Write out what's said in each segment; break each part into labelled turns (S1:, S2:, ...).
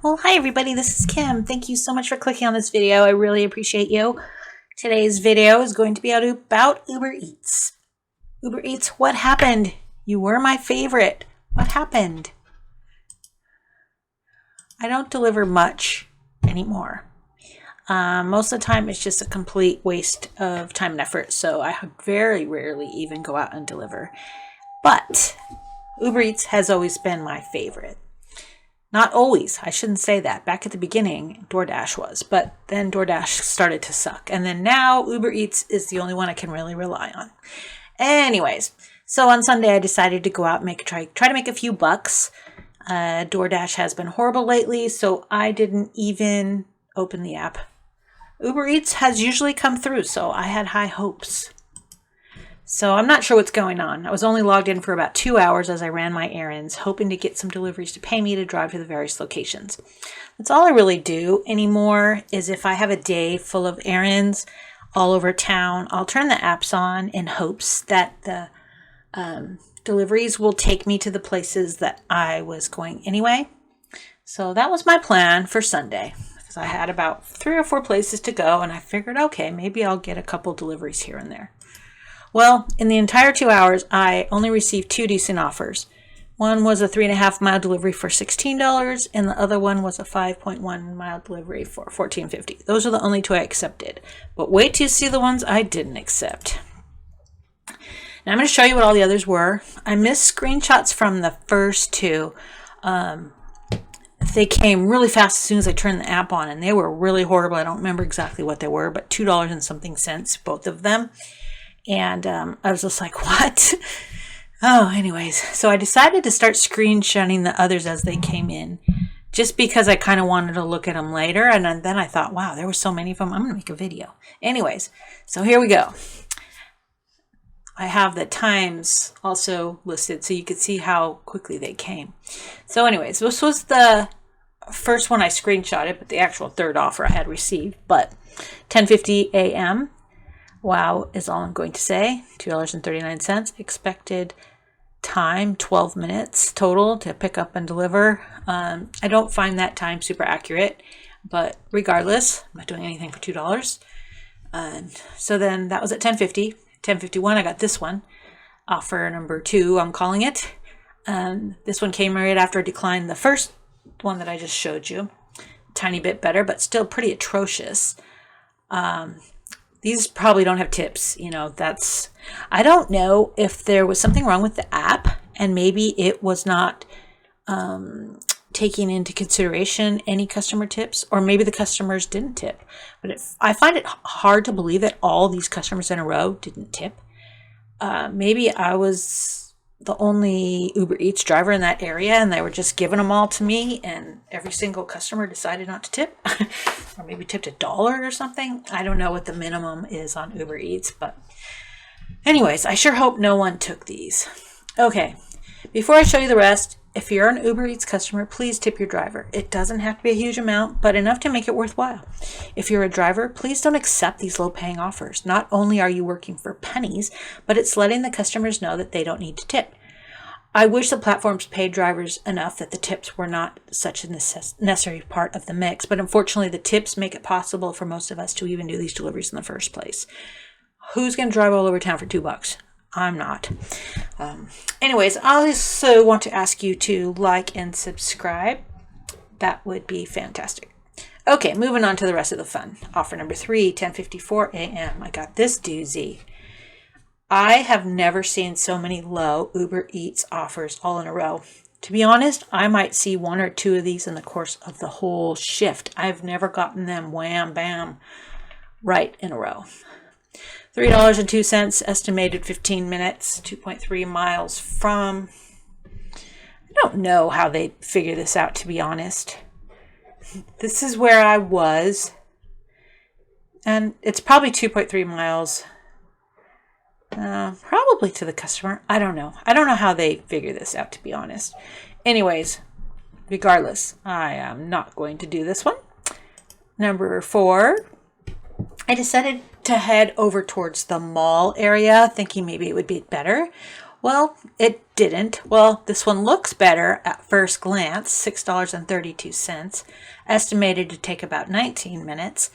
S1: Well, hi everybody, this is Kim. Thank you so much for clicking on this video. I really appreciate you. Today's video is going to be about Uber Eats. Uber Eats, what happened? You were my favorite. What happened? I don't deliver much anymore. Most of the time it's just a complete waste of time and effort, so I very rarely even go out and deliver. But Uber Eats has always been my favorite. Not always, I shouldn't say that. Back at the beginning, Doordash was, but then Doordash started to suck. And then now Uber Eats is the only one I can really rely on. Anyways, so on Sunday I decided to go out and try to make a few bucks. Doordash has been horrible lately, so I didn't even open the app. Uber Eats has usually come through, so I had high hopes. So I'm not sure what's going on. I was only logged in for about 2 hours as I ran my errands, hoping to get some deliveries to pay me to drive to the various locations. That's all I really do anymore is if I have a day full of errands all over town, I'll turn the apps on in hopes that the deliveries will take me to the places that I was going anyway. So that was my plan for Sunday, because I had about 3 or 4 places to go, and I figured, okay, maybe I'll get a couple deliveries here and there. Well, in the entire 2 hours, I only received 2 decent offers. One was a 3.5 mile delivery for $16, and the other one was a 5.1 mile delivery for $14.50. Those are the only 2 I accepted. But wait till you see the ones I didn't accept. Now I'm going to show you what all the others were. I missed screenshots from the first 2. They came really fast as soon as I turned the app on, and they were really horrible. I don't remember exactly what they were, but $2 and something cents, both of them. And I was just like, what? Oh, anyways, so I decided to start screenshotting the others as they came in, just because I kind of wanted to look at them later. And then I thought, wow, there were so many of them. I'm going to make a video. Anyways, so here we go. I have the times also listed so you could see how quickly they came. So anyways, this was the first one I screenshotted, but the actual third offer I had received. But 10:50 a.m. Wow is all I'm going to say. $2.39. Expected time, 12 minutes total to pick up and deliver. I don't find that time super accurate, but regardless, I'm not doing anything for $2. So then that was at 10:50. 10:51, I got this one. Offer number 2, I'm calling it. This one came right after I declined the first one that I just showed you. Tiny bit better, but still pretty atrocious. These probably don't have tips, I don't know if there was something wrong with the app and maybe it was not taking into consideration any customer tips, or maybe the customers didn't tip. But I find it hard to believe that all these customers in a row didn't tip. Maybe I was the only Uber Eats driver in that area and they were just giving them all to me and every single customer decided not to tip or maybe tipped $1 or something. I don't know what the minimum is on Uber Eats, but anyways, I sure hope no one took these. Okay, before I show you the rest, if you're an Uber Eats customer, please tip your driver. It doesn't have to be a huge amount, but enough to make it worthwhile. If you're a driver, please don't accept these low-paying offers. Not only are you working for pennies, but it's letting the customers know that they don't need to tip. I wish the platforms paid drivers enough that the tips were not such a necessary part of the mix, but unfortunately the tips make it possible for most of us to even do these deliveries in the first place. Who's going to drive all over town for $2? I'm not. Anyways, I also want to ask you to like and subscribe. That would be fantastic. Okay, moving on to the rest of the fun. Offer number 3, 10:54 a.m. I got this doozy. I have never seen so many low Uber Eats offers all in a row. To be honest, I might see 1 or 2 of these in the course of the whole shift. I've never gotten them wham, bam, right in a row. $3.02, estimated 15 minutes, 2.3 miles from. I don't know how they figure this out, to be honest. This is where I was, and it's probably 2.3 miles. Probably to the customer. I don't know. I don't know how they figure this out, to be honest. Anyways, regardless, I am not going to do this one. Number 4, I decided to head over towards the mall area, thinking maybe it would be better. Well, it didn't. Well, this one looks better at first glance, $6.32, estimated to take about 19 minutes.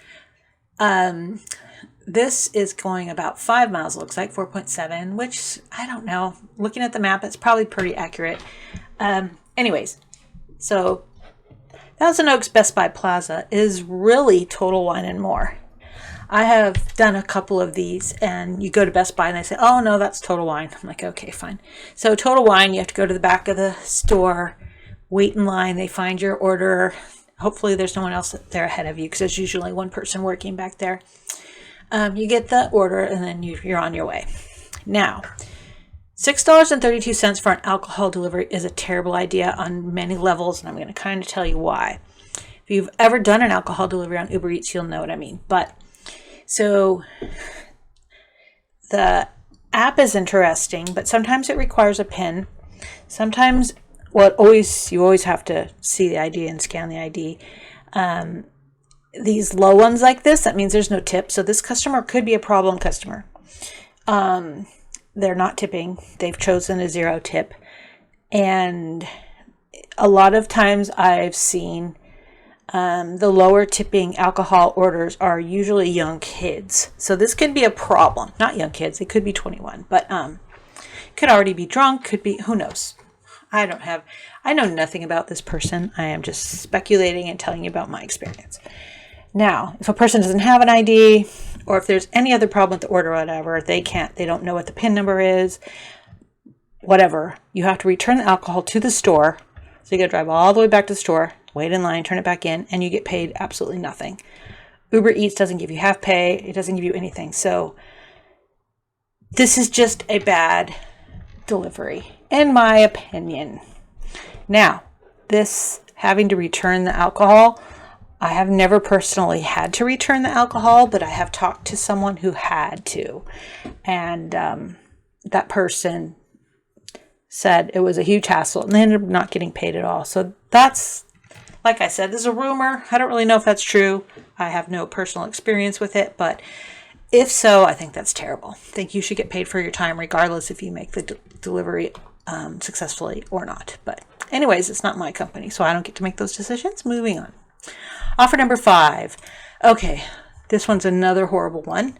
S1: This is going about 5 miles, looks like 4.7, which I don't know. Looking at the map, it's probably pretty accurate. Anyways, so Thousand Oaks Best Buy Plaza is really Total Wine and More. I have done a couple of these, and you go to Best Buy and they say, oh no, that's Total Wine. I'm like, okay, fine. So Total Wine, you have to go to the back of the store, wait in line, they find your order. Hopefully there's no one else there ahead of you, because there's usually one person working back there. You get the order, and then you're on your way. Now, $6.32 for an alcohol delivery is a terrible idea on many levels, and I'm going to kind of tell you why. If you've ever done an alcohol delivery on Uber Eats, you'll know what I mean. But so the app is interesting, but sometimes it requires a PIN. Sometimes, you always have to see the ID and scan the ID. These low ones like this, that means there's no tip. So this customer could be a problem customer. They're not tipping. They've chosen a 0 tip. And a lot of times I've seen the lower tipping alcohol orders are usually young kids. So this could be a problem. Not young kids. They could be 21. But could already be drunk. Could be, who knows? I know nothing about this person. I am just speculating and telling you about my experience. Now, if a person doesn't have an ID, or if there's any other problem with the order or whatever, they don't know what the PIN number is, whatever, you have to return the alcohol to the store. So you got to drive all the way back to the store, wait in line, turn it back in, and you get paid absolutely nothing. Uber Eats doesn't give you half pay. It doesn't give you anything. So this is just a bad delivery, in my opinion. Now, this having to return the alcohol, I have never personally had to return the alcohol, but I have talked to someone who had to. And that person said it was a huge hassle, and they ended up not getting paid at all. So that's, like I said, this is a rumor. I don't really know if that's true. I have no personal experience with it, but if so, I think that's terrible. I think you should get paid for your time regardless if you make the delivery successfully or not. But anyways, it's not my company, so I don't get to make those decisions. Moving on. Offer number 5. Okay, this one's another horrible one.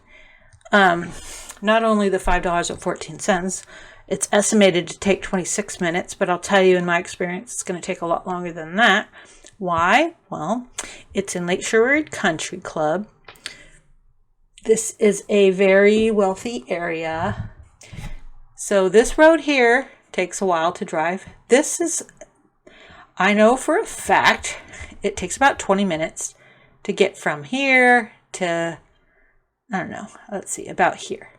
S1: Not only the $5.14, it's estimated to take 26 minutes, but I'll tell you in my experience, it's going to take a lot longer than that. Why? Well, it's in Lake Sherwood Country Club. This is a very wealthy area. So this road here takes a while to drive. I know for a fact, it takes about 20 minutes to get from here to, I don't know, let's see, about here.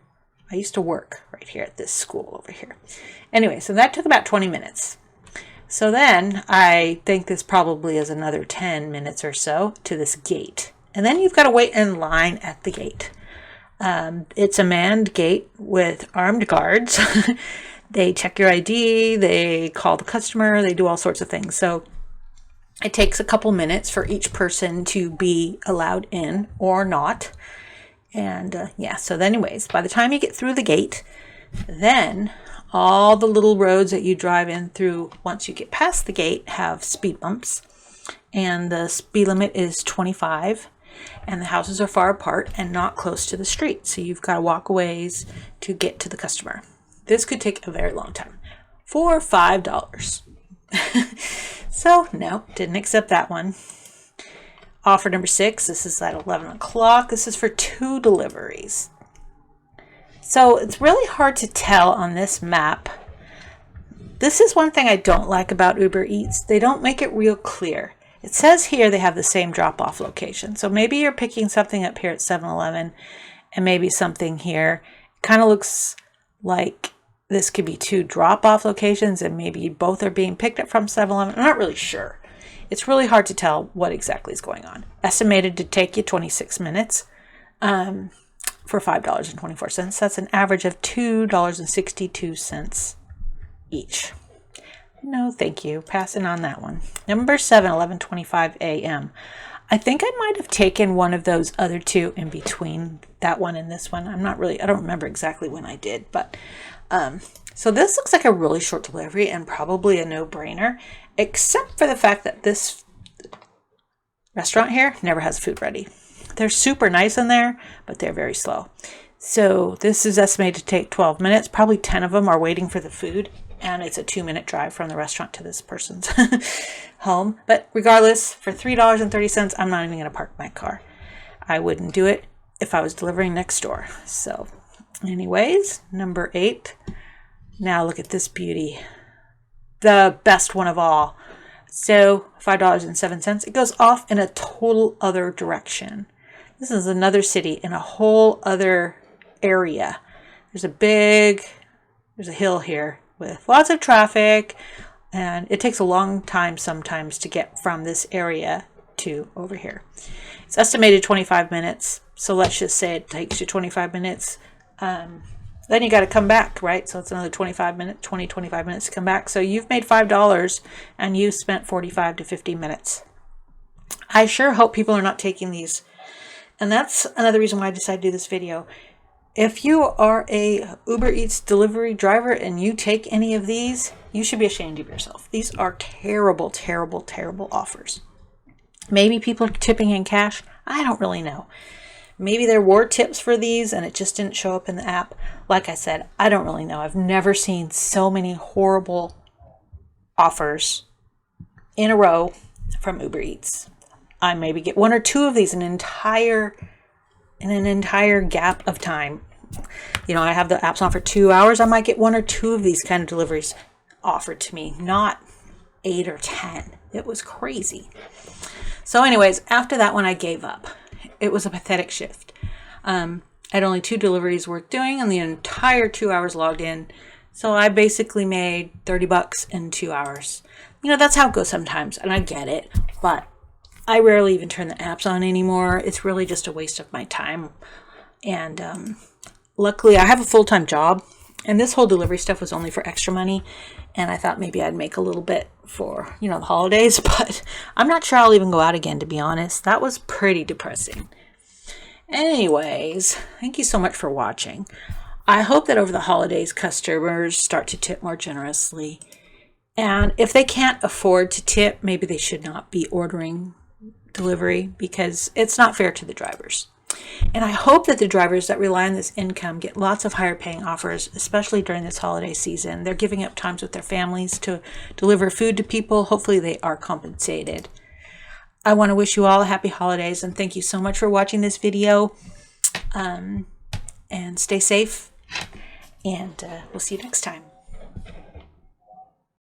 S1: I used to work right here at this school over here. Anyway, so that took about 20 minutes. So then I think this probably is another 10 minutes or so to this gate. And then you've got to wait in line at the gate. It's a manned gate with armed guards. They check your ID, they call the customer, they do all sorts of things. So it takes a couple minutes for each person to be allowed in or not. And so then anyways, by the time you get through the gate, then all the little roads that you drive in through once you get past the gate have speed bumps. And the speed limit is 25. And the houses are far apart and not close to the street. So you've got to walk a ways to get to the customer. This could take a very long time for $5. So no, didn't accept that one. Offer number 6, this is at 11 o'clock. This is for 2 deliveries. So it's really hard to tell on this map. This is one thing I don't like about Uber Eats. They don't make it real clear. It says here they have the same drop-off location. So maybe you're picking something up here at 7-Eleven and maybe something here. It kind of looks like this could be 2 drop-off locations and maybe both are being picked up from 7-Eleven. I'm not really sure. It's really hard to tell what exactly is going on. Estimated to take you 26 minutes for $5.24. That's an average of $2.62 each. No, thank you. Passing on that one. Number 7, 11:25 a.m. I think I might have taken one of those other 2 in between that one and this one. I don't remember exactly when I did, but So this looks like a really short delivery and probably a no-brainer, except for the fact that this restaurant here never has food ready. They're super nice in there, but they're very slow. So this is estimated to take 12 minutes. Probably 10 of them are waiting for the food, and it's a 2-minute drive from the restaurant to this person's home. But regardless, for $3.30, I'm not even going to park my car. I wouldn't do it if I was delivering next door. So anyways, number 8. Now look at this beauty. The best one of all. So $5.07. It goes off in a total other direction. This is another city in a whole other area. There's a hill here with lots of traffic, and it takes a long time sometimes to get from this area to over here. It's estimated 25 minutes. So let's just say it takes you 25 minutes. Then you got to come back, right? So it's another 25 minutes to come back. So you've made $5 and you spent 45 to 50 minutes. I sure hope people are not taking these. And that's another reason why I decided to do this video. If you are a Uber Eats delivery driver and you take any of these, you should be ashamed of yourself. These are terrible, terrible, terrible offers. Maybe people are tipping in cash. I don't really know. Maybe there were tips for these and it just didn't show up in the app. Like I said, I don't really know. I've never seen so many horrible offers in a row from Uber Eats. I maybe get 1 or 2 of these in an entire gap of time. You know, I have the apps on for 2 hours. I might get 1 or 2 of these kind of deliveries offered to me, not 8 or 10. It was crazy. So anyways, after that one, I gave up. It was a pathetic shift. I had only 2 deliveries worth doing and the entire 2 hours logged in. So I basically made $30 in 2 hours. You know, that's how it goes sometimes, and I get it, but I rarely even turn the apps on anymore. It's really just a waste of my time. And luckily, I have a full-time job, and this whole delivery stuff was only for extra money. And I thought maybe I'd make a little bit for, you know, the holidays, but I'm not sure I'll even go out again, to be honest. That was pretty depressing. Anyways, thank you so much for watching. I hope that over the holidays, customers start to tip more generously. And if they can't afford to tip, maybe they should not be ordering delivery because it's not fair to the drivers. And I hope that the drivers that rely on this income get lots of higher paying offers, especially during this holiday season. They're giving up times with their families to deliver food to people. Hopefully they are compensated. I want to wish you all a happy holidays and thank you so much for watching this video. And stay safe, and we'll see you next time.